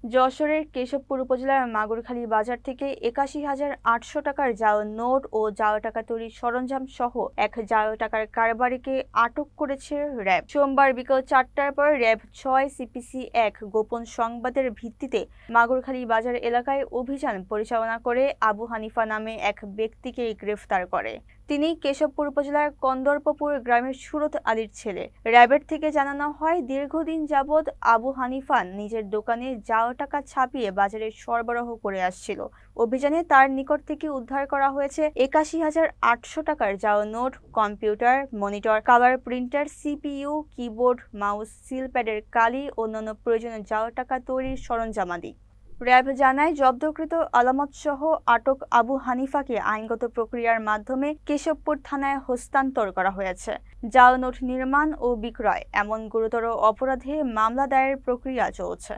যশোরের কেশবপুর উপজেলার মাগুরখালী বাজার থেকে ৮১,৮০০ টাকার জাল নোট ও জাল টাকা তৈরির সরঞ্জাম সহ এক জাল টাকার কারবারিকে আটক করেছে র্যাব। সোমবার বিকেল ৪টার পর র্যাব ৬ CPC-১ গোপন সংবাদের ভিত্তিতে মাগুরখালী বাজার এলাকায় অভিযান পরিচালনা করে আবু হানিফা নামে এক ব্যক্তিকে গ্রেফতার করে। তিনি কেশবপুর উপজেলার কন্দর্পপুর গ্রামের সুরত আলীর ছেলে। র্যাবের থেকে জানানো হয়, দীর্ঘদিন যাবৎ আবু হানিফা নিজের দোকানে জাল টাকা ছাপিয়ে বাজারে সরবরাহ করে আসছিল। অভিযানে তার নিকট থেকে উদ্ধার করা হয়েছে ৮১,৮০০ টাকার জাল note, computer, monitor, colour printer, CPU, keyboard, mouse, seal প্যাডের কালি, অন্যান্য প্রয়োজনীয় জাল টাকা তৈরির সরঞ্জামাদি। র্যাব জানায়, জব্দকৃত আলামতসহ আটক আবু হানিফাকে আইনগত প্রক্রিয়ার মাধ্যমে কেশবপুর থানায় হস্তান্তর করা হয়েছে। জাল নোট নির্মাণ ও বিক্রয় এমন গুরুতর অপরাধে মামলা দায়েরের প্রক্রিয়া চলছে।